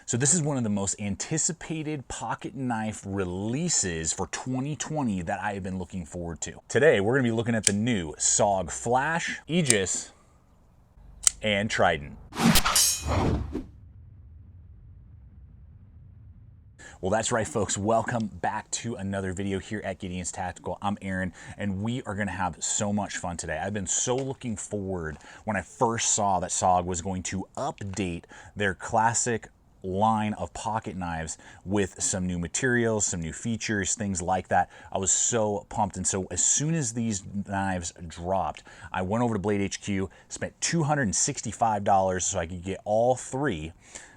So this is one of the most anticipated pocket knife releases for 2020 that I have been looking forward to. Today, we're gonna be looking at the new SOG Flash, Aegis, and Trident. Well, that's right, folks. Welcome back to another video here at Gideonstactical. I'm Aaron, and we are going to have so much fun today. I've been so looking forward when I first saw that SOG was going to update their classic line of pocket knives with some new materials, some new features, things like that. I was so pumped, and so as soon as these knives dropped, I went over to Blade HQ, spent $265 so I could get all three,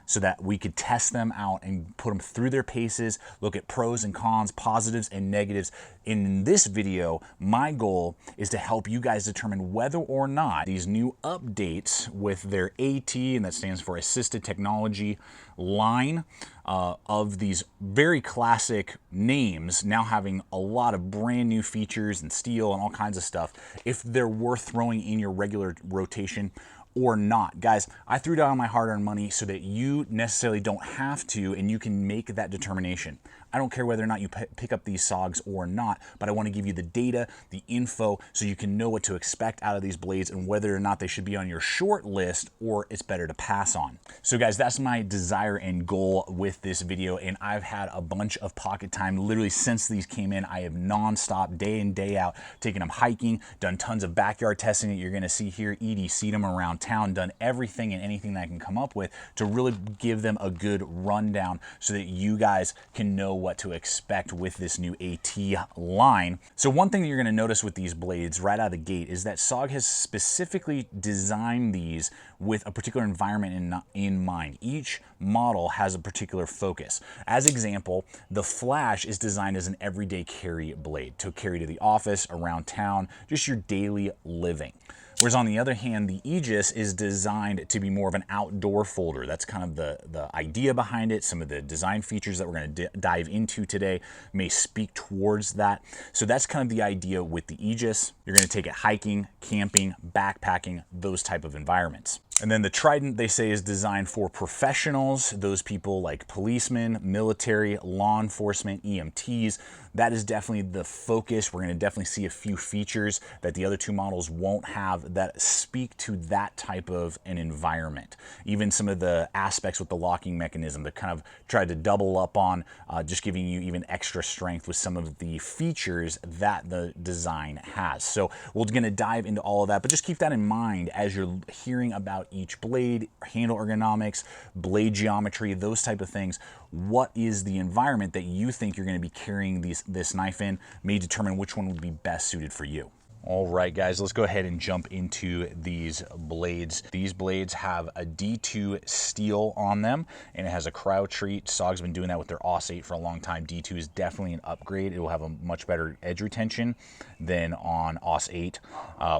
so that we could test them out and put them through their paces, look at pros and cons, positives and negatives. In this video, my goal is to help you guys determine whether or not these new updates with their AT, and that stands for Assisted Technology line, of these very classic names, now having a lot of brand new features and steel and all kinds of stuff, if they're worth throwing in your regular rotation or not. Guys, I threw down my hard-earned money so that you necessarily don't have to, and you can make that determination. I don't care whether or not you pick up these SOGs or not, but I want to give you the data, the info, so you can know what to expect out of these blades and whether or not they should be on your short list or it's better to pass on. So guys, that's my desire and goal with this video, and I've had a bunch of pocket time literally since these came in. I have nonstop, day in, day out, taken them hiking, done tons of backyard testing that you're going to see here, EDC'd them around town, done everything and anything that I can come up with to really give them a good rundown so that you guys can know what to expect with this new AT line. So one thing that you're going to notice with these blades right out of the gate is that SOG has specifically designed these with a particular environment in mind. Each model has a particular focus. As example, the Flash is designed as an everyday carry blade to carry to the office, around town, just your daily living. Whereas on the other hand, the Aegis is designed to be more of an outdoor folder. That's kind of the idea behind it. Some of the design features that we're going to dive into today may speak towards that. So that's kind of the idea with the Aegis. You're going to take it hiking, camping, backpacking, those type of environments. And then the Trident, they say, is designed for professionals, those people like policemen, military, law enforcement, EMTs. That is definitely the focus. We're going to definitely see a few features that the other two models won't have that speak to that type of an environment. Even some of the aspects with the locking mechanism that kind of tried to double up on, just giving you even extra strength with some of the features that the design has. So we're going to dive into all of that, but just keep that in mind as you're hearing about each blade, handle ergonomics, blade geometry, those type of things. What is the environment that you think you're going to be carrying this knife in may determine which one would be best suited for you. All right, guys, let's go ahead and jump into these blades. These blades have a D2 steel on them, and it has a cryo treat. SOG's been doing that with their AUS 8 for a long time. D2 is definitely an upgrade. It will have a much better edge retention than on AUS 8,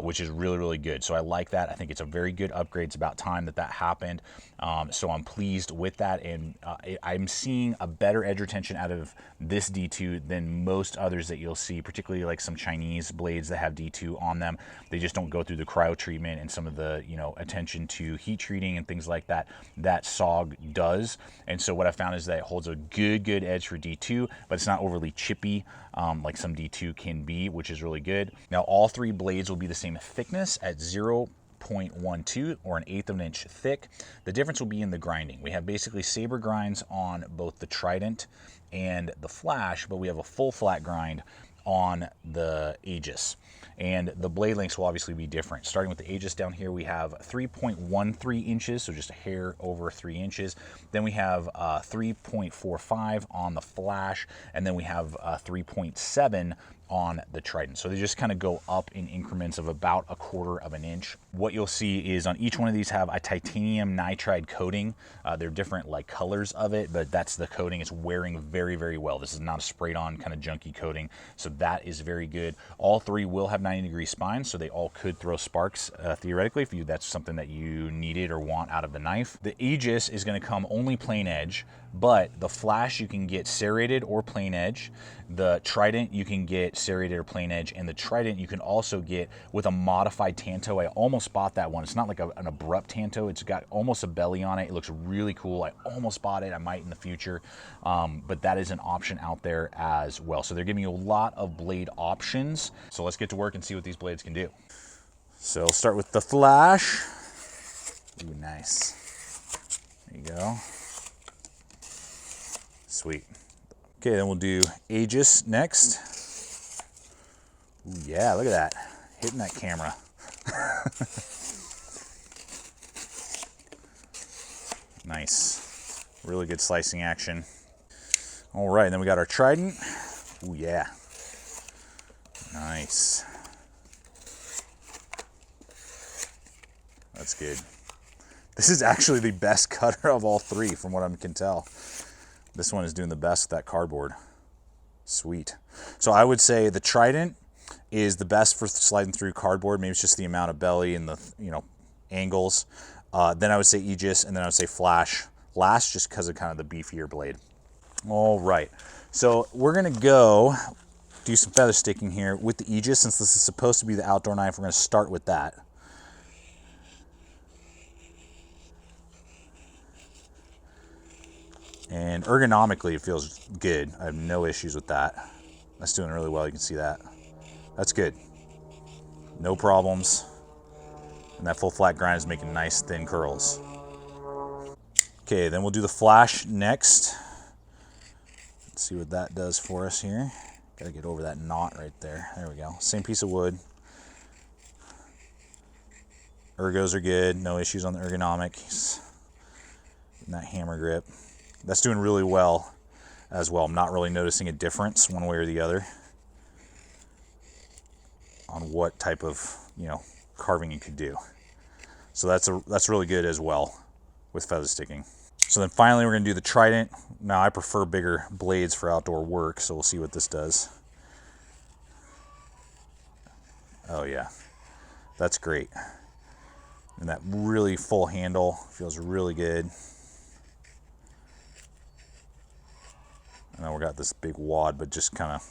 which is really, really good. So I like that. I think it's a very good upgrade. It's about time that that happened. So I'm pleased with that, and I'm seeing a better edge retention out of this D2 than most others that you'll see, particularly like some Chinese blades that have D2 on them. They just don't go through the cryo treatment and some of the, attention to heat treating and things like that SOG does. And so what I found is that it holds a good edge for D2, but it's not overly chippy like some D2 can be, which is really good. Now all three blades will be the same thickness at 0.12 or an eighth of an inch thick. The difference will be in the grinding. We have basically saber grinds on both the Trident and the Flash, but we have a full flat grind on the Aegis. And the blade lengths will obviously be different. Starting with the Aegis down here, we have 3.13 inches, so just a hair over 3 inches. Then we have 3.45 on the Flash, and then we have 3.7 on the Trident. So they just kind of go up in increments of about 1/4 of an inch. What you'll see is on each one of these have a titanium nitride coating. They're different like colors of it, but that's the coating. It's wearing very well. This is not a sprayed on kind of junky coating, so that is very good. All three will have 90-degree spines, so they all could throw sparks theoretically if that's something that you needed or want out of the knife. The Aegis is going to come only plain edge, But the Flash, you can get serrated or plain edge. The Trident, you can get serrated or plain edge. And the Trident, you can also get with a modified tanto. I almost bought that one. It's not like an abrupt tanto. It's got almost a belly on it. It looks really cool. I almost bought it. I might in the future. But that is an option out there as well. So they're giving you a lot of blade options. So let's get to work and see what these blades can do. So we'll start with the Flash. Ooh, nice. There you go. Sweet. Okay, then we'll do Aegis next. Ooh, yeah, look at that. Hitting that camera. Nice. Really good slicing action. All right, then we got our Trident. Ooh, yeah. Nice. That's good. This is actually the best cutter of all three from what I can tell. This one is doing the best with that cardboard. Sweet. So I would say the Trident is the best for sliding through cardboard. Maybe it's just the amount of belly and the, you know, angles. Then I would say Aegis, and then I would say Flash last, just because of kind of the beefier blade. All right. So we're going to go do some feather sticking here with the Aegis. Since this is supposed to be the outdoor knife, we're going to start with that. And ergonomically, it feels good. I have no issues with that. That's doing really well. You can see that. That's good. No problems. And that full flat grind is making nice thin curls. Okay, then we'll do the Flash next. Let's see what that does for us here. Gotta get over that knot right there. There we go. Same piece of wood. Ergos are good. No issues on the ergonomics. And that hammer grip. That's doing really well as well. I'm not really noticing a difference one way or the other on what type of, you know, carving you could do. So that's really good as well with feather sticking. So then finally we're going to do the Trident. Now I prefer bigger blades for outdoor work, so we'll see what this does. Oh yeah, that's great. And that really full handle feels really good. I know we got this big wad, but just kind of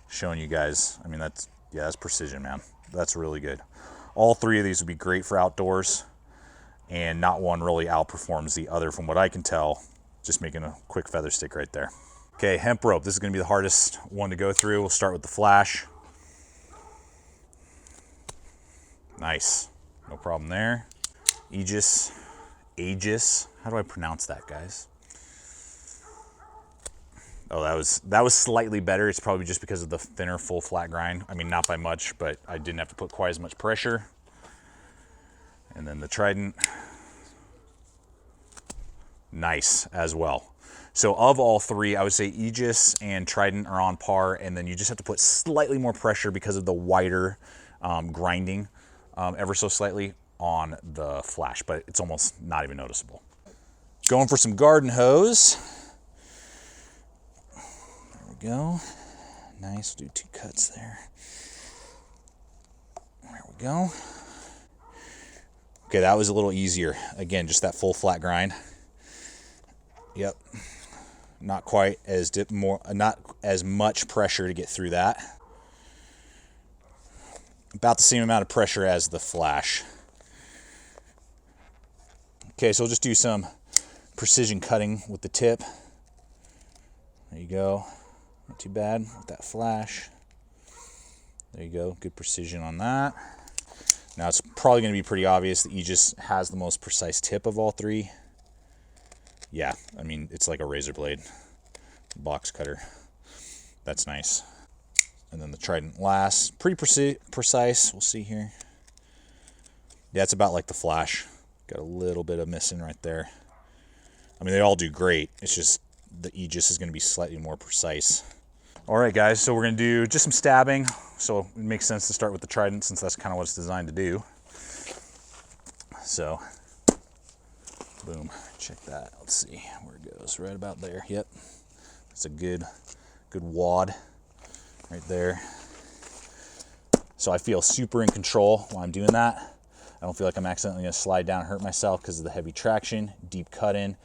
showing you guys. I mean, that's precision, man. That's really good. All three of these would be great for outdoors, and not one really outperforms the other from what I can tell. Just making a quick feather stick right there. Okay, hemp rope. This is going to be the hardest one to go through. We'll start with the Flash. Nice. No problem there. Aegis. How do I pronounce that, guys? Oh, that was slightly better. It's probably just because of the thinner full flat grind. I mean, not by much, but I didn't have to put quite as much pressure. And then the Trident. Nice as well. So of all three, I would say Aegis and Trident are on par, and then you just have to put slightly more pressure because of the wider grinding ever so slightly on the Flash, but it's almost not even noticeable. Going for some garden hose. Go. Nice, do 2 cuts there. There we go. Okay, that was a little easier. Again, just that full flat grind. Yep. Not quite as not as much pressure to get through that. About the same amount of pressure as the Flash. Okay, so we'll just do some precision cutting with the tip. There you go. Not too bad with that Flash. There you go, good precision on that. Now it's probably going to be pretty obvious that Aegis has the most precise tip of all three. Yeah, I mean, it's like a razor blade, box cutter. That's nice. And then the Trident last, pretty precise. We'll see here. Yeah, it's about like the Flash. Got a little bit of missing right there. I mean, they all do great. It's just the Aegis is going to be slightly more precise. All right, guys, so we're going to do just some stabbing. So it makes sense to start with the Trident since that's kind of what it's designed to do. So, boom, check that. Let's see where it goes. Right about there. Yep, that's a good wad right there. So I feel super in control while I'm doing that. I don't feel like I'm accidentally going to slide down and hurt myself because of the heavy traction, deep cut in,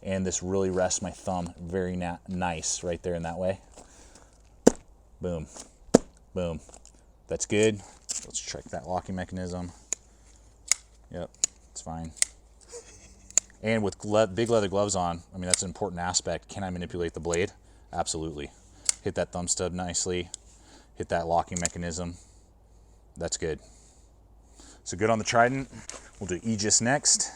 and this really rests my thumb very nice right there in that way. Boom, boom. That's good. Let's check that locking mechanism. Yep, it's fine. And with big leather gloves on, I mean, that's an important aspect. Can I manipulate the blade? Absolutely. Hit that thumb stub nicely. Hit that locking mechanism. That's good. So good on the Trident. We'll do Aegis next.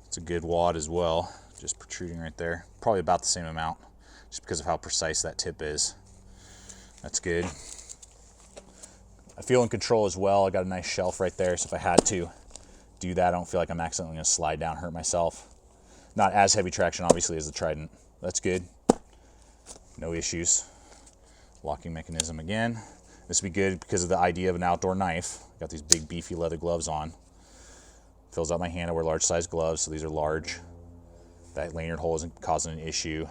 It's a good wad as well, just protruding right there. Probably about the same amount, just because of how precise that tip is. That's good. I feel in control as well. I got a nice shelf right there, so if I had to do that, I don't feel like I'm accidentally gonna slide down, hurt myself. Not as heavy traction, obviously, as the Trident. That's good. No issues. Locking mechanism again. This would be good because of the idea of an outdoor knife. Got these big beefy leather gloves on. Fills out my hand. I wear large size gloves, so these are large. That lanyard hole isn't causing an issue.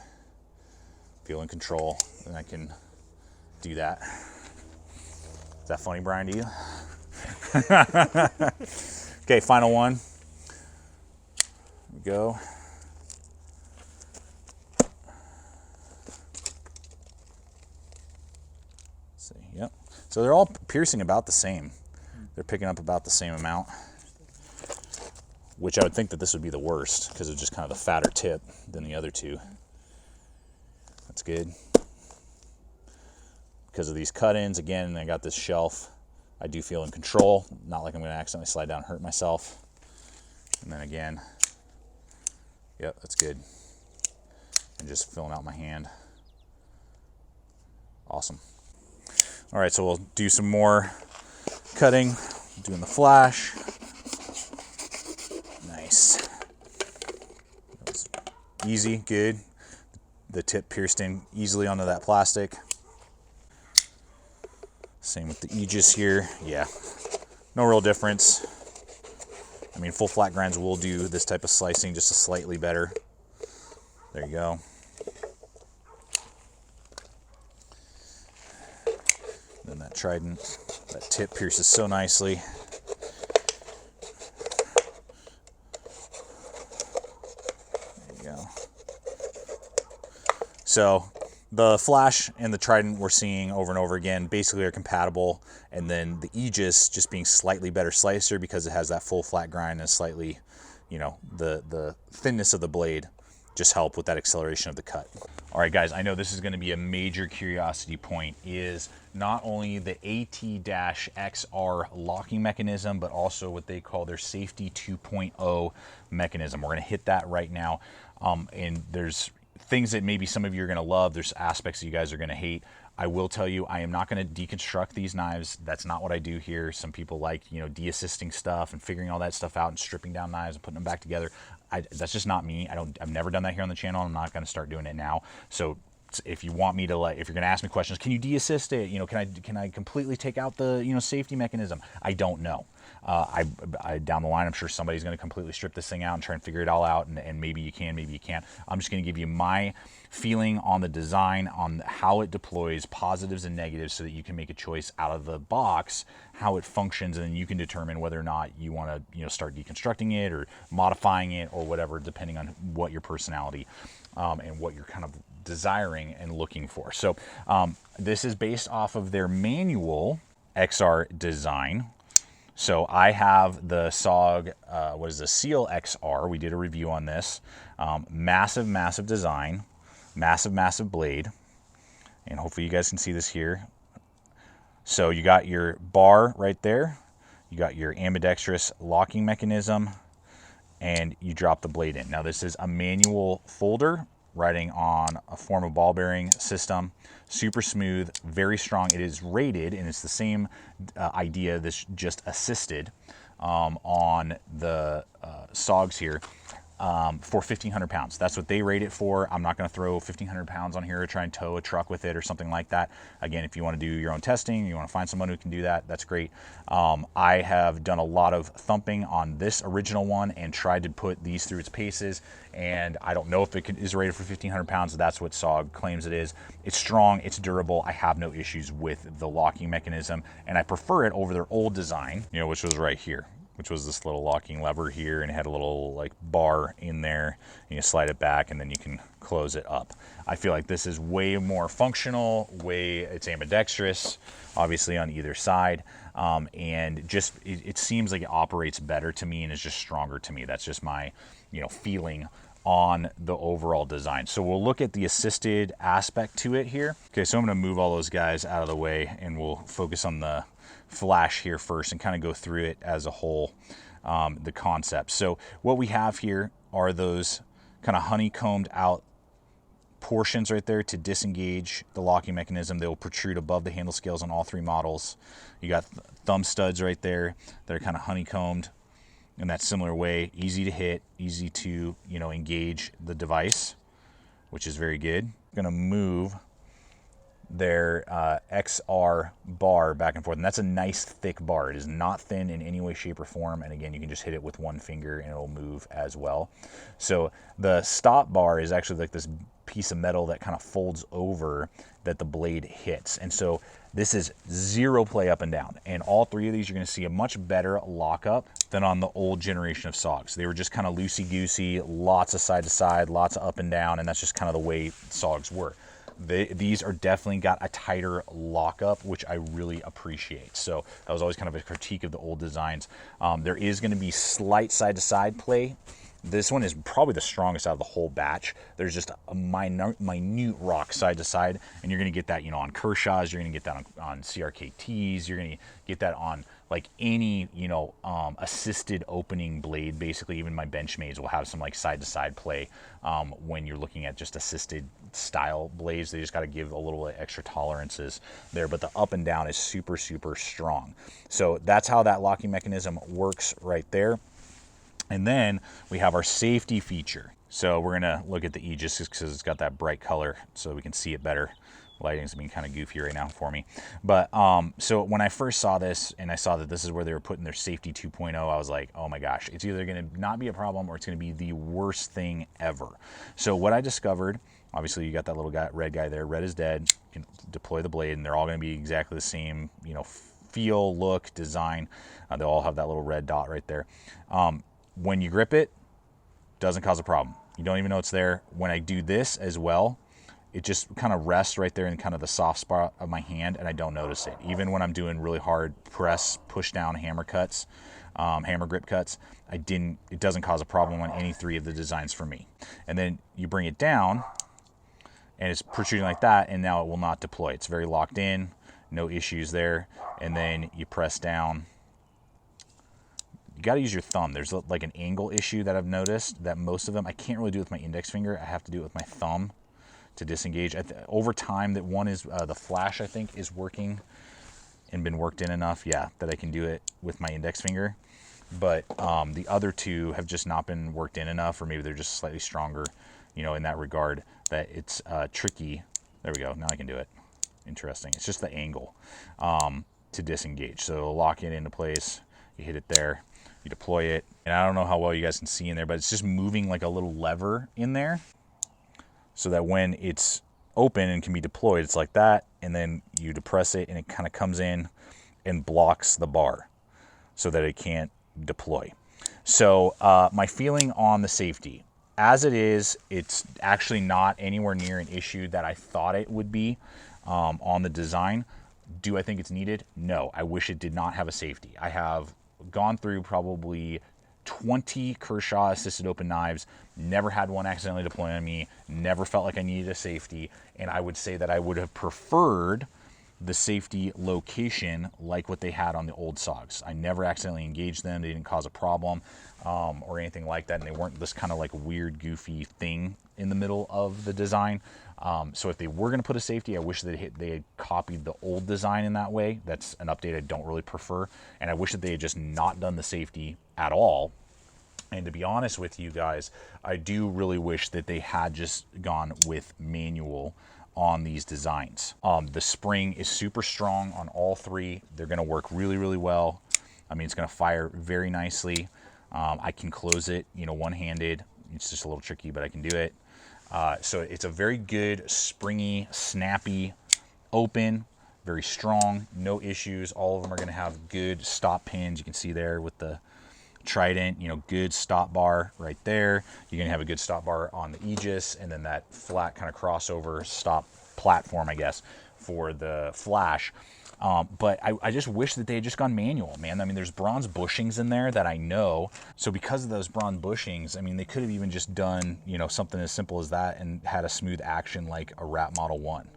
Feel in control, and I can do that. Is that funny, Brian, to you? Okay, final one. Here we go. Let's see, yep. So they're all piercing about the same. They're picking up about the same amount, which I would think that this would be the worst because it's just kind of the fatter tip than the other two. That's good. Because of these cut-ins, again, I got this shelf. I do feel in control, not like I'm gonna accidentally slide down and hurt myself. And then again, yep, that's good. And just filling out my hand. Awesome. All right, so we'll do some more cutting, doing the flash. Nice. Easy, good. The tip pierced in easily onto that plastic. Same with the Aegis here. Yeah, no real difference. I mean, full flat grinds will do this type of slicing just a slightly better. There you go. Then that Trident, that tip pierces so nicely. There you go. So the Flash and the Trident we're seeing over and over again basically are compatible, and then the Aegis just being slightly better slicer because it has that full flat grind and slightly, you know, the thinness of the blade just help with that acceleration of the cut. All right, guys, I know this is going to be a major curiosity point, is not only the AT-XR locking mechanism, but also what they call their Safety 2.0 mechanism. We're going to hit that right now, and there's things that maybe some of you are going to love. There's aspects that you guys are going to hate. I will tell you, I am not going to deconstruct these knives. That's not what I do here. Some people like, you know, de-assisting stuff and figuring all that stuff out and stripping down knives and putting them back together. That's just not me. I've never done that here on the channel. I'm not going to start doing it now. So if you want me to, like, if you're going to ask me questions, can you de-assist it? You know, can I completely take out the, you know, safety mechanism? I don't know. Down the line, I'm sure somebody's going to completely strip this thing out and try and figure it all out, and maybe you can, maybe you can't. I'm just going to give you my feeling on the design, on how it deploys, positives and negatives, so that you can make a choice out of the box how it functions, and then you can determine whether or not you want to, you know, start deconstructing it or modifying it or whatever, depending on what your personality and what you're kind of desiring and looking for. So this is based off of their manual XR design. So I have the SOG, what is the Seal XR? We did a review on this. Massive design, massive blade, and hopefully you guys can see this here. So you got your bar right there, you got your ambidextrous locking mechanism, and you drop the blade in. Now this is a manual folder riding on a form of ball bearing system. Super smooth, very strong. It is rated, and it's the same idea that's just assisted on the SOGs here. for 1,500 pounds. That's what they rate it for. I'm not going to throw 1,500 pounds on here to try and tow a truck with it or something like that. Again, if you want to do your own testing, you want to find someone who can do that, that's great. I have done a lot of thumping on this original one and tried to put these through its paces, and I don't know if it is rated for 1,500 pounds. That's what SOG claims it is. It's strong, it's durable. I have no issues with the locking mechanism, and I prefer it over their old design, you know, which was right here, which was this little locking lever here, and it had a little like bar in there. You slide it back and then you can close it up. I feel like this is way more functional, it's ambidextrous, obviously on either side, and just it seems like it operates better to me and is just stronger to me. That's just my, you know, feeling on the overall design. So we'll look at the assisted aspect to it here. Okay, so I'm gonna move all those guys out of the way and we'll focus on the flash here first and kind of go through it as a whole, the concept. So what we have here are those kind of honeycombed out portions right there to disengage the locking mechanism. They will protrude above the handle scales on all three models. You got thumb studs right there that are kind of honeycombed in that similar way. Easy to hit, easy to, you know, engage the device, which is very good. I'm gonna move their XR bar back and forth, and that's a nice thick bar. It is not thin in any way, shape, or form, and again, you can just hit it with one finger and it'll move as well. So the stop bar is actually like this piece of metal that kind of folds over that the blade hits, and so this is zero play up and down, and all three of these you're going to see a much better lockup than on the old generation of SOGs. They were just kind of loosey-goosey, lots of side to side, lots of up and down, and that's just kind of the way SOGs were. These are definitely got a tighter lockup, which I really appreciate. So that was always kind of a critique of the old designs. There is going to be slight side-to-side play. This one is probably the strongest out of the whole batch. There's just a minute rock side to side, and you're going to get that, you know, on Kershaw's. You're going to get that on CRKTs. You're going to get that on like any, you know, assisted opening blade. Basically, even my Benchmades will have some like side to side play when you're looking at just assisted style blades. They just got to give a little extra tolerances there, but the up and down is super, super strong. So that's how that locking mechanism works right there. And then we have our safety feature. So we're gonna look at the Aegis because it's got that bright color so we can see it better. Lighting's being kind of goofy right now for me. But so when I first saw this and I saw that this is where they were putting their safety 2.0, I was like, oh my gosh, it's either gonna not be a problem or it's gonna be the worst thing ever. So what I discovered, obviously you got that little guy, red guy there, red is dead, you can deploy the blade and they're all gonna be exactly the same, you know, feel, look, design. They'll all have that little red dot right there. When you grip it, doesn't cause a problem. You don't even know it's there. When I do this as well, it just kind of rests right there in kind of the soft spot of my hand and I don't notice it. Even when I'm doing really hard press, push down hammer cuts, hammer grip cuts, it doesn't cause a problem on any three of the designs for me. And then you bring it down and it's protruding like that, and now it will not deploy. It's very locked in, no issues there. And then you press down. You got to use your thumb. There's like an angle issue that I've noticed that most of them, I can't really do with my index finger. I have to do it with my thumb to disengage. Over time, that one is the flash, I think, is working and been worked in enough, yeah, that I can do it with my index finger. But the other two have just not been worked in enough, or maybe they're just slightly stronger, you know, in that regard, that it's tricky. There we go. Now I can do it. Interesting. It's just the angle to disengage. So lock it into place. You hit it there. You deploy it, and I don't know how well you guys can see in there, but it's just moving like a little lever in there so that when it's open and can be deployed, it's like that, and then you depress it and it kind of comes in and blocks the bar so that it can't deploy. So my feeling on the safety, as it is, it's actually not anywhere near an issue that I thought it would be on the design. Do I think it's needed? No, I wish it did not have a safety. I have gone through probably 20 Kershaw assisted open knives, never had one accidentally deploy on me, never felt like I needed a safety, and I would say that I would have preferred the safety location like what they had on the old SOGs. I never accidentally engaged them, they didn't cause a problem or anything like that, and they weren't this kind of like weird goofy thing in the middle of the design. So if they were going to put a safety, I wish they had copied the old design in that way. That's an update I don't really prefer. And I wish that they had just not done the safety at all And to be honest with you guys, I do really wish that they had just gone with manual on these designs. The spring is super strong on all three. They're gonna work really, really well. I mean, it's gonna fire very nicely. I can close it, you know, one-handed. It's just a little tricky, but I can do it. So it's a very good, springy, snappy open, very strong, no issues. All of them are gonna have good stop pins. You can see there with the Trident, you know, good stop bar right there. You're gonna have a good stop bar on the Aegis, and then that flat kind of crossover stop platform, I guess, for the Flash. But I just wish that they had just gone manual, man. I mean, there's bronze bushings in there that I know. So because of those bronze bushings, I mean, they could have even just done, you know, something as simple as that and had a smooth action like a Rat Model 1.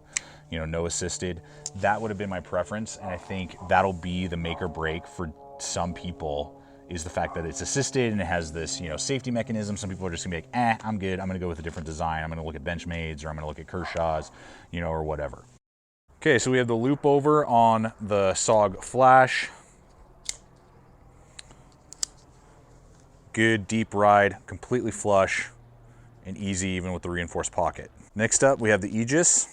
You know, no assisted. That would have been my preference, and I think that'll be the make or break for some people, is the fact that it's assisted and it has this, you know, safety mechanism. Some people are just gonna be like, I'm good. I'm gonna go with a different design. I'm gonna look at Benchmade's, or I'm gonna look at Kershaw's, you know, or whatever. Okay, so we have the loop over on the SOG Flash. Good deep ride, completely flush and easy even with the reinforced pocket. Next up, we have the Aegis.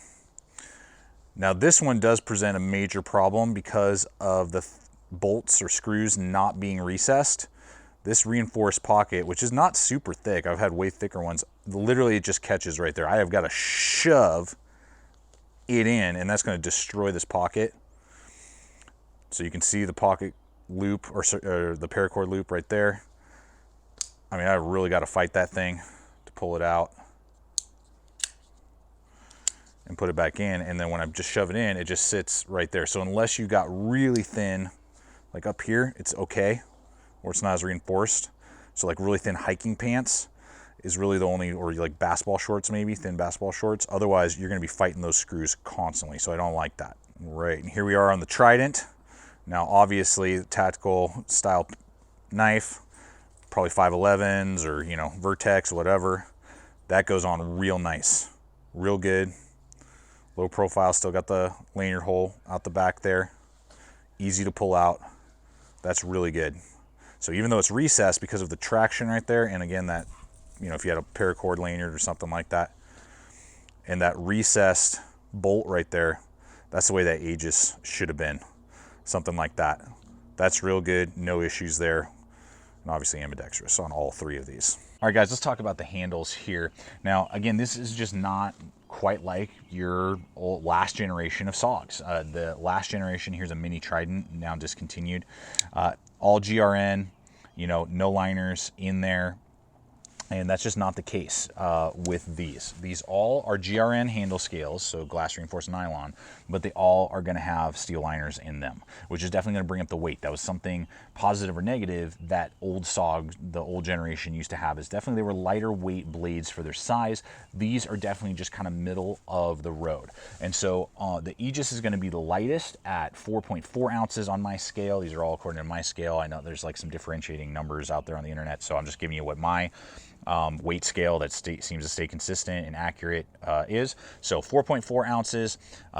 Now this one does present a major problem because of the bolts or screws not being recessed. This reinforced pocket, which is not super thick, I've had way thicker ones, literally it just catches right there. I have got to shove it in, and that's going to destroy this pocket. So you can see the pocket loop, or the paracord loop right there. I mean, I've really got to fight that thing to pull it out and put it back in, and then when I just shove it in, it just sits right there. So unless you got really thin, like up here, it's okay, or it's not as reinforced. So like really thin hiking pants is really the only, or like basketball shorts maybe, thin basketball shorts. Otherwise, you're gonna be fighting those screws constantly, so I don't like that. Right, and here we are on the Trident. Now, obviously, the tactical style knife, probably 511s or, you know, Vertex, whatever. That goes on real nice, real good. Low profile, still got the lanyard hole out the back there. Easy to pull out. That's really good. So even though it's recessed because of the traction right there, and again, that, you know, if you had a paracord lanyard or something like that, and that recessed bolt right there, that's the way that Aegis should have been. Something like that. That's real good, no issues there. And obviously ambidextrous on all three of these. All right, guys, let's talk about the handles here. Now, again, this is just not quite like your last generation of SOGs. The last generation, here's a mini Trident, now discontinued. All GRN, you know, no liners in there. And that's just not the case with these. These all are GRN handle scales, so glass reinforced nylon, but they all are gonna have steel liners in them, which is definitely gonna bring up the weight. That was something positive or negative that old SOG, the old generation used to have, is definitely they were lighter weight blades for their size. These are definitely just kind of middle of the road. And so the Aegis is gonna be the lightest at 4.4 ounces on my scale. These are all according to my scale. I know there's like some differentiating numbers out there on the internet, so I'm just giving you what my weight scale that seems to stay consistent and accurate is. So 4.4 ounces,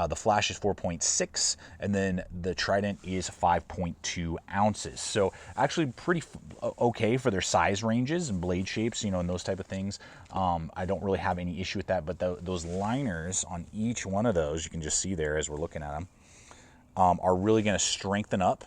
the Flash is 4.6, and then the Trident is 5.2 ounces. So actually pretty okay for their size ranges and blade shapes, you know, and those type of things. I don't really have any issue with that, but those liners on each one of those, you can just see there as we're looking at them, are really going to strengthen up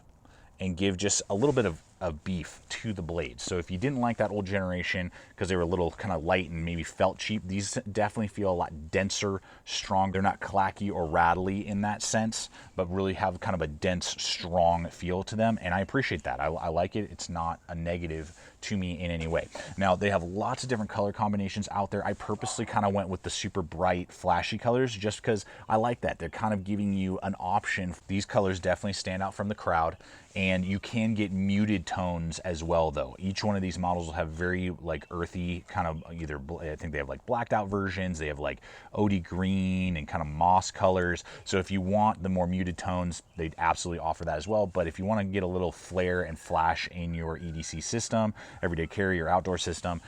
and give just a little bit of beef to the blades. So if you didn't like that old generation because they were a little kind of light and maybe felt cheap, these definitely feel a lot denser, strong. They're not clacky or rattly in that sense, but really have kind of a dense, strong feel to them, and I appreciate that. I like it. It's not a negative to me in any way. Now, they have lots of different color combinations out there. I purposely kind of went with the super bright, flashy colors just because I like that. They're kind of giving you an option. These colors definitely stand out from the crowd, and you can get muted tones as well, though. Each one of these models will have very like earthy kind of either, I think they have like blacked out versions, they have like OD green and kind of moss colors. So if you want the more muted tones, they absolutely offer that as well. But if you want to get a little flare and flash in your EDC system, everyday carry or outdoor system,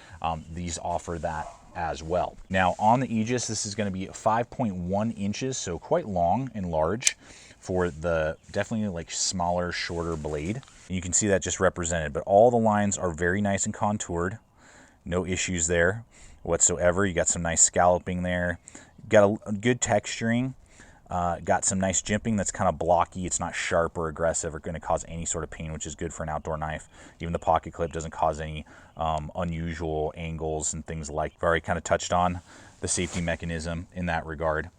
these offer that as well. Now on the Aegis, this is going to be 5.1 inches, so quite long and large. for the definitely like smaller, shorter blade. And you can see that just represented, but all the lines are very nice and contoured. No issues there whatsoever. You got some nice scalloping there. Got a good texturing. Got some nice jimping that's kind of blocky. It's not sharp or aggressive or going to cause any sort of pain, which is good for an outdoor knife. Even the pocket clip doesn't cause any unusual angles and things like. I've already kind of touched on the safety mechanism in that regard.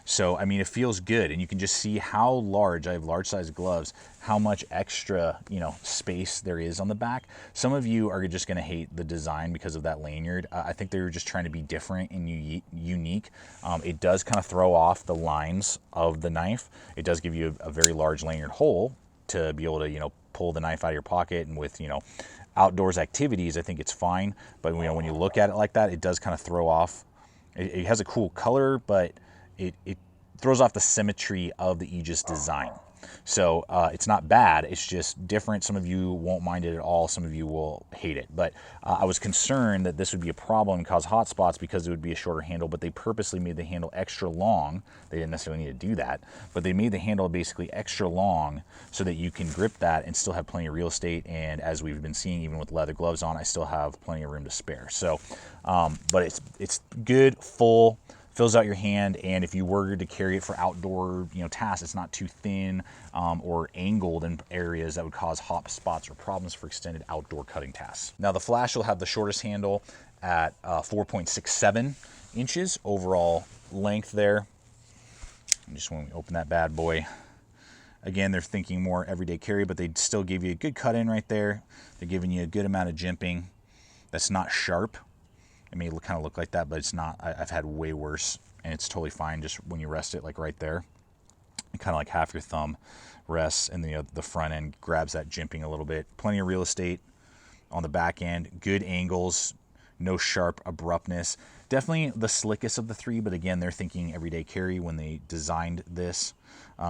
So, I mean, it feels good, and you can just see how large, I have large size gloves, how much extra, you know, space there is on the back. Some of you are just gonna hate the design because of that lanyard. I think they were just trying to be different and unique. It does kind of throw off the lines of the knife. It does give you a very large lanyard hole to be able to, you know, pull the knife out of your pocket, and with, you know, outdoors activities, I think it's fine. But, you know, when you look at it like that, it does kind of throw off. It has a cool color, but it throws off the symmetry of the Aegis design. So it's not bad, it's just different. Some of you won't mind it at all, some of you will hate it. But I was concerned that this would be a problem and cause hot spots because it would be a shorter handle, but they purposely made the handle extra long. They didn't necessarily need to do that, but they made the handle basically extra long so that you can grip that and still have plenty of real estate. And as we've been seeing, even with leather gloves on, I still have plenty of room to spare. So, but it's good, full, fills out your hand, and if you were to carry it for outdoor, you know, tasks, it's not too thin or angled in areas that would cause hot spots or problems for extended outdoor cutting tasks. Now the flash will have the shortest handle at 4.67 inches overall length there. And just when we open that bad boy, again, they're thinking more everyday carry, but they still give you a good cut in right there. They're giving you a good amount of jimping. That's not sharp. It may kind of look like that, but it's not. I've had way worse, and it's totally fine just when you rest it, like right there. Kind of like half your thumb rests, and the front end grabs that jimping a little bit. Plenty of real estate on the back end. Good angles, no sharp abruptness. Definitely the slickest of the three, but again, they're thinking everyday carry when they designed this.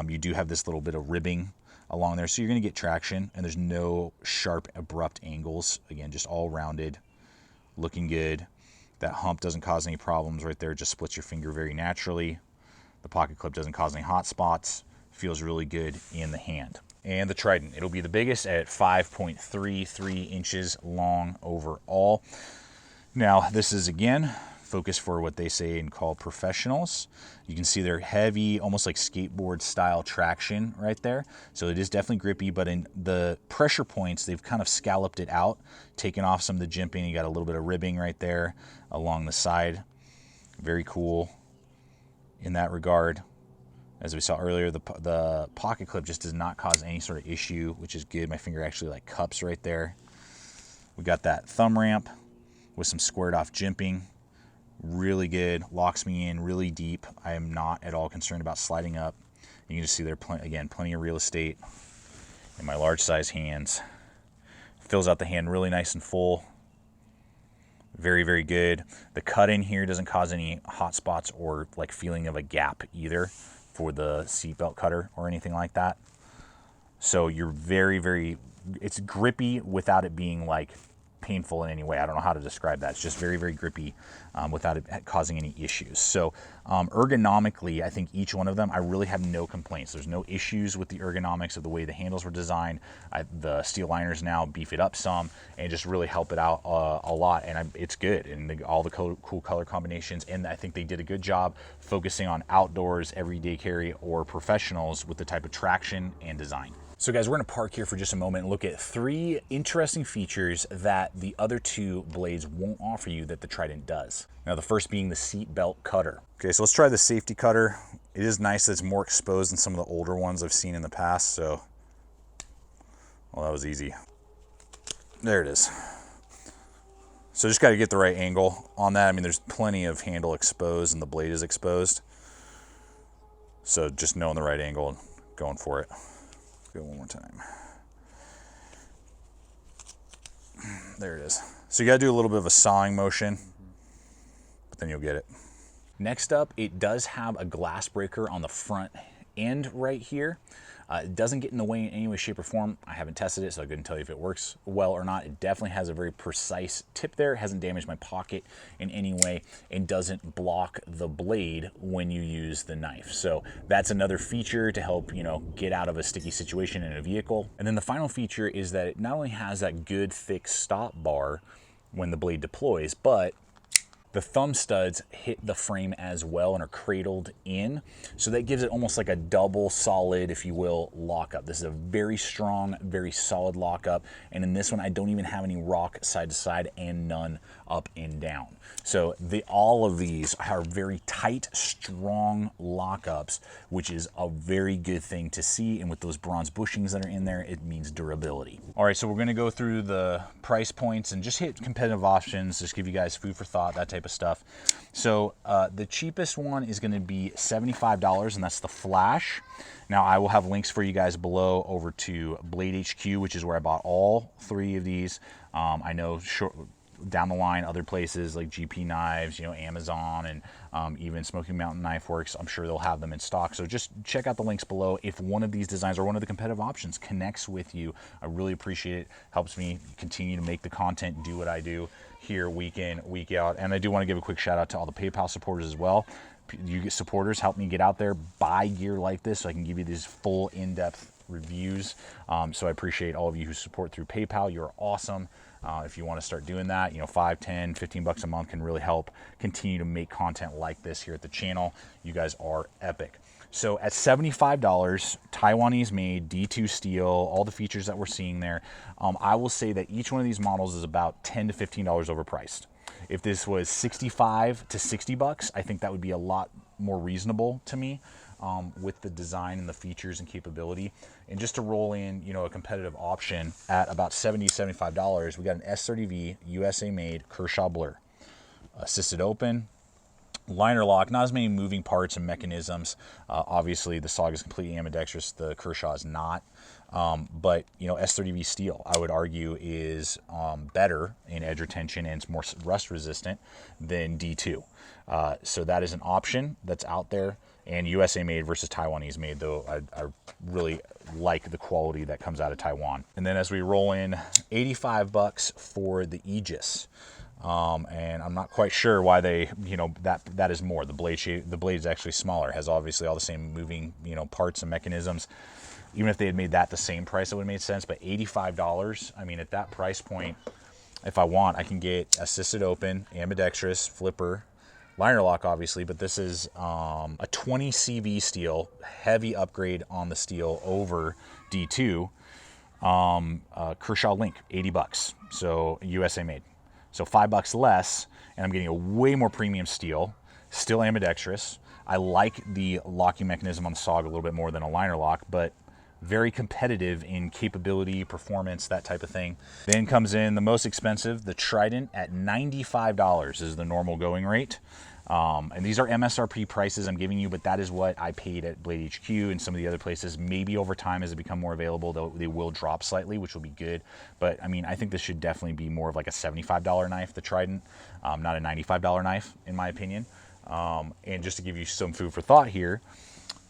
You do have this little bit of ribbing along there, so you're going to get traction, and there's no sharp, abrupt angles. Again, just all rounded, looking good. That hump doesn't cause any problems right there. It just splits your finger very naturally. The pocket clip doesn't cause any hot spots. Feels really good in the hand. And the Trident, it'll be the biggest at 5.33 inches long overall. Now, this is, again, focused for what they say and call professionals. You can see they're heavy, almost like skateboard style traction right there. So it is definitely grippy, but in the pressure points, they've kind of scalloped it out, taken off some of the jimping. You got a little bit of ribbing right there along the side. Very cool in that regard. As we saw earlier, the pocket clip just does not cause any sort of issue, which is good. My finger actually like cups right there. We got that thumb ramp with some squared off jimping. Really good, locks me in really deep. I am not at all concerned about sliding up. You can just see there, again, plenty of real estate in my large size hands. Fills out the hand really nice and full. Very, very good. The cut in here doesn't cause any hot spots or like feeling of a gap either for the seatbelt cutter or anything like that. So you're very, very, it's grippy without it being like painful in any way. I don't know how to describe that. It's just very, very grippy without it causing any issues. So ergonomically, I think each one of them, I really have no complaints. There's no issues with the ergonomics of the way the handles were designed. The steel liners now beef it up some and just really help it out a lot. And it's good. And all the cool color combinations. And I think they did a good job focusing on outdoors, everyday carry, or professionals with the type of traction and design. So guys, we're gonna park here for just a moment and look at 3 interesting features that the other 2 blades won't offer you that the Trident does. Now the first being the seat belt cutter. Okay, so let's try the safety cutter. It is nice that it's more exposed than some of the older ones I've seen in the past, so, well, that was easy. There it is. So just gotta get the right angle on that. I mean, there's plenty of handle exposed and the blade is exposed. So just knowing the right angle and going for it. Go one more time. There it is. So you gotta do a little bit of a sawing motion, but then you'll get it. Next up, it does have a glass breaker on the front end right here. It doesn't get in the way in any way, shape, or form. I haven't tested it, so I couldn't tell you if it works well or not. It definitely has a very precise tip there. It hasn't damaged my pocket in any way and doesn't block the blade when you use the knife. So that's another feature to help, you know, get out of a sticky situation in a vehicle. And then the final feature is that it not only has that good thick stop bar when the blade deploys, but the thumb studs hit the frame as well and are cradled in. So that gives it almost like a double solid, if you will, lockup. This is a very strong, very solid lockup. And in this one, I don't even have any rock side to side and none up and down. So all of these are very tight, strong lockups, which is a very good thing to see. And with those bronze bushings that are in there, it means durability. All right, so we're gonna go through the price points and just hit competitive options, just give you guys food for thought, that type of stuff. So the cheapest one is gonna be $75, and that's the Flash. Now I will have links for you guys below over to Blade HQ, which is where I bought all three of these. I know down the line, other places like GP Knives, you know, Amazon, and even Smoky Mountain Knife Works, I'm sure they'll have them in stock. So just check out the links below. If one of these designs or one of the competitive options connects with you, I really appreciate it. Helps me continue to make the content, do what I do here week in, week out. And I do want to give a quick shout out to all the PayPal supporters as well. You supporters help me get out there, buy gear like this so I can give you these full in-depth reviews. So I appreciate all of you who support through PayPal. You're awesome. If you want to start doing that, you know, 5, 10, 15 bucks a month can really help continue to make content like this here at the channel. You guys are epic. So at $75, Taiwanese made, D2 steel, all the features that we're seeing there, I will say that each one of these models is about $10 to $15 overpriced. If this was 65 to 60 bucks, I think that would be a lot more reasonable to me. With the design and the features and capability. And just to roll in, you know, a competitive option at about $70, $75, we got an S30V USA made Kershaw Blur. Assisted open, liner lock, not as many moving parts and mechanisms. Obviously the SOG is completely ambidextrous, the Kershaw is not. But, you know, S30V steel, I would argue, is better in edge retention and it's more rust resistant than D2. So that is an option that's out there. And USA made versus Taiwanese made, though I really like the quality that comes out of Taiwan. And then as we roll in, 85 bucks for the Aegis. And I'm not quite sure why they, you know, that is more. The blade is actually smaller, has obviously all the same moving, you know, parts and mechanisms. Even if they had made that the same price, it would have made sense. But $85, I mean, at that price point, if I want, I can get assisted open, ambidextrous, flipper, liner lock, obviously, but this is a 20 CV steel, heavy upgrade on the steel over D2. Kershaw Link, 80 bucks, so USA made. So $5 less, and I'm getting a way more premium steel, still ambidextrous. I like the locking mechanism on the SOG a little bit more than a liner lock, but very competitive in capability, performance, that type of thing. Then comes in the most expensive, the Trident at $95 is the normal going rate. And these are MSRP prices I'm giving you, but that is what I paid at Blade HQ and some of the other places. Maybe over time as it become more available, they will drop slightly, which will be good. But I mean, I think this should definitely be more of like a $75 knife, the Trident, not a $95 knife in my opinion. And just to give you some food for thought here,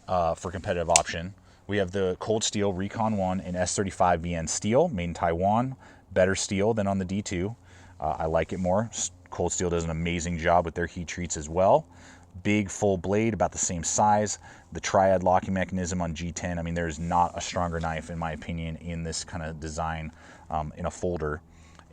for competitive option, we have the Cold Steel Recon 1 and S35 VN steel, made in Taiwan. Better steel than on the D2. I like it more. Cold Steel does an amazing job with their heat treats as well. Big full blade, about the same size. The triad locking mechanism on G10. I mean, there's not a stronger knife, in my opinion, in this kind of design in a folder.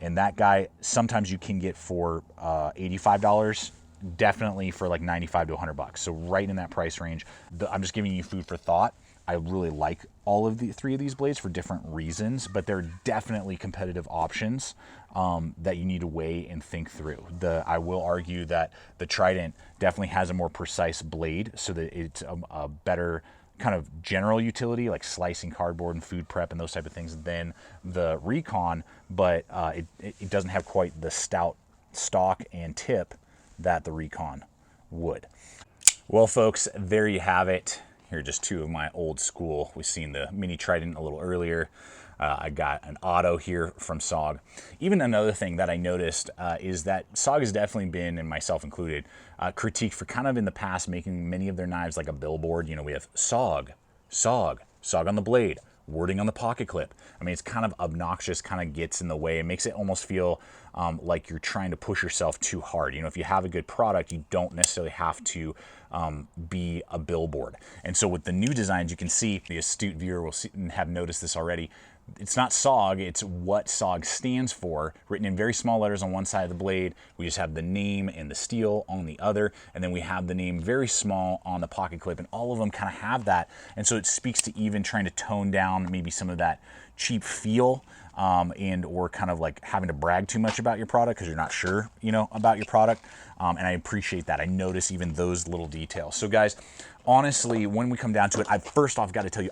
And that guy, sometimes you can get for $85. Definitely for like 95 to 100 bucks. So right in that price range. I'm just giving you food for thought. I really like all of the three of these blades for different reasons, but they're definitely competitive options that you need to weigh and think through. I will argue that the Trident definitely has a more precise blade so that it's a better kind of general utility, like slicing cardboard and food prep and those type of things, than the Recon, but it doesn't have quite the stout stock and tip that the Recon would. Well, folks, there you have it. Here are just two of my old school. We've seen the mini Trident a little earlier. I got an auto here from SOG. Even another thing that I noticed is that SOG has definitely been, and myself included, critiqued for kind of in the past making many of their knives like a billboard. You know, we have SOG, SOG on the blade, wording on the pocket clip. I mean, it's kind of obnoxious, kind of gets in the way. It makes it almost feel like you're trying to push yourself too hard. You know, if you have a good product, you don't necessarily have to be a billboard. And so with the new designs, you can see, the astute viewer will see, and have noticed this already, it's not SOG, it's what SOG stands for, written in very small letters on one side of the blade. We just have the name and the steel on the other, and then we have the name very small on the pocket clip, and all of them kind of have that. And so it speaks to even trying to tone down maybe some of that cheap feel, and or kind of like having to brag too much about your product because you're not sure, you know, about your product. And I appreciate that. I notice even those little details. So guys, honestly, when we come down to it, I first off got to tell you,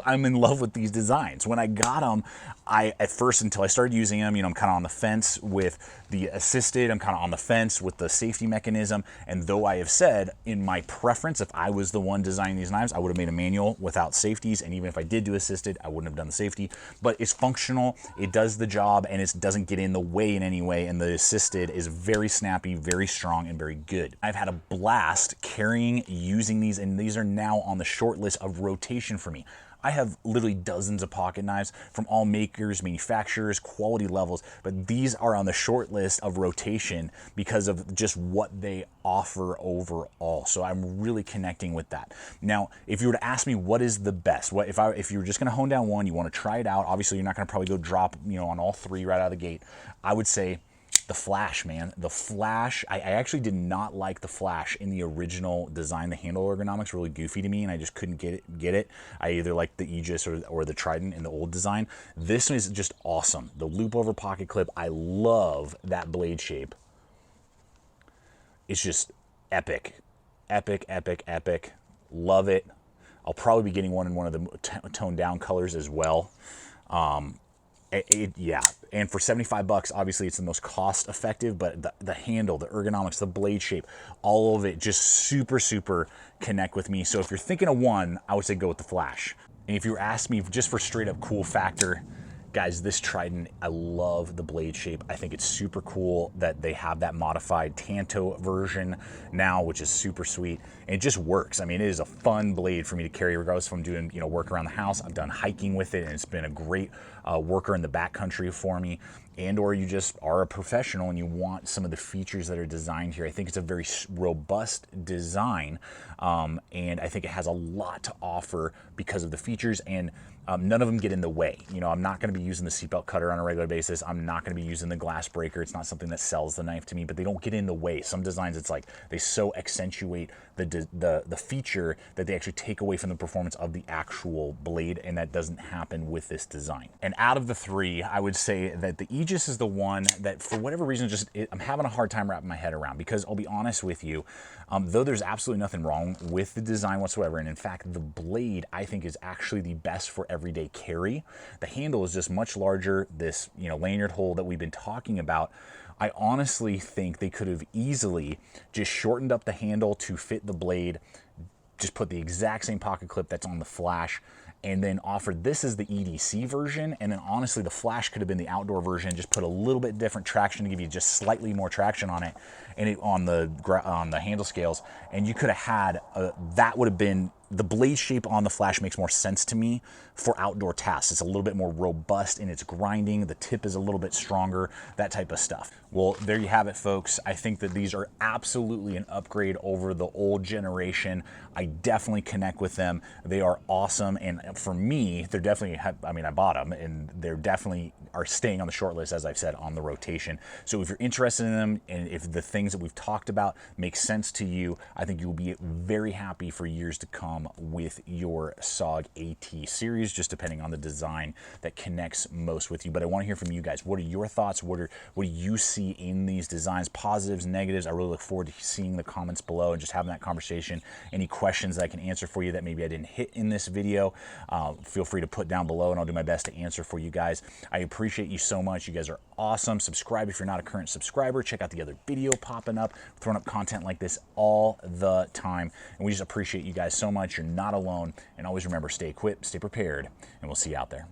I'm in love with these designs. When I got them, at first, until I started using them, you know, I'm kind of on the fence with the assisted, I'm kind of on the fence with the safety mechanism. And though I have said in my preference, if I was the one designing these knives, I would have made a manual without safeties. And even if I did do assisted, I wouldn't have done the safety. But it's functional, it does the job, and it doesn't get in the way in any way. And the assisted is very snappy, very strong, and very good. I've had a blast carrying, using these, and these are now on the short list of rotation for me. I have literally dozens of pocket knives from all makers, manufacturers, quality levels, but these are on the short list of rotation because of just what they offer overall. So I'm really connecting with that. Now, if you were to ask me what is the best, if you were just going to hone down one, you want to try it out, obviously you're not going to probably go drop, you know, on all three right out of the gate. I would say the flash, man. The flash, I actually did not like the flash in the original design. The handle ergonomics were really goofy to me, and I just couldn't get it. I either liked the Aegis or the Trident in the old design. This one is just awesome. The loop over pocket clip, I love that blade shape. It's just epic. Epic, epic, epic. Love it. I'll probably be getting one in one of the toned down colors as well. Yeah, and for 75 bucks, obviously it's the most cost effective, but the handle, the ergonomics, the blade shape, all of it just super, super connect with me. So if you're thinking of one, I would say go with the flash. And if you were asking me just for straight up cool factor, guys, this Trident, I love the blade shape. I think it's super cool that they have that modified Tanto version now, which is super sweet. And it just works. I mean, it is a fun blade for me to carry, regardless if I'm doing, you know, work around the house. I've done hiking with it, and it's been a great worker in the backcountry for me. And or you just are a professional and you want some of the features that are designed here. I think it's a very robust design, and I think it has a lot to offer because of the features, and none of them get in the way. You know, I'm not going to be using the seatbelt cutter on a regular basis. I'm not going to be using the glass breaker. It's not something that sells the knife to me, but they don't get in the way. Some designs, it's like they so accentuate the feature that they actually take away from the performance of the actual blade, and that doesn't happen with this design. And out of the three, I would say that the Aegis is the one that, for whatever reason, I'm having a hard time wrapping my head around, because I'll be honest with you, though there's absolutely nothing wrong with the design whatsoever, and in fact, the blade, I think, is actually the best for everyday carry. The handle is just much larger. This, you know, lanyard hole that we've been talking about, I honestly think they could have easily just shortened up the handle to fit the blade, just put the exact same pocket clip that's on the flash, and then offered this as the EDC version. And then honestly, the flash could have been the outdoor version, just put a little bit different traction to give you just slightly more traction on it, and on the handle scales. And you could have had, that would have been, the blade shape on the flash makes more sense to me for outdoor tasks. It's a little bit more robust in its grinding. The tip is a little bit stronger, that type of stuff. Well, there you have it, folks. I think that these are absolutely an upgrade over the old generation. I definitely connect with them. They are awesome. And for me, they're definitely, I mean, I bought them, and they're definitely are staying on the short list, as I've said, on the rotation. So if you're interested in them, and if the things that we've talked about make sense to you, I think you'll be very happy for years to come with your SOG AT series, just depending on the design that connects most with you. But I want to hear from you guys. What are your thoughts? What do you see in these designs? Positives, negatives? I really look forward to seeing the comments below and just having that conversation. Any questions that I can answer for you that maybe I didn't hit in this video, feel free to put down below, and I'll do my best to answer for you guys. I appreciate you so much. You guys are awesome. Subscribe if you're not a current subscriber. Check out the other video popping up, throwing up content like this all the time. And we just appreciate you guys so much. You're not alone. And always remember, stay equipped, stay prepared, and we'll see you out there.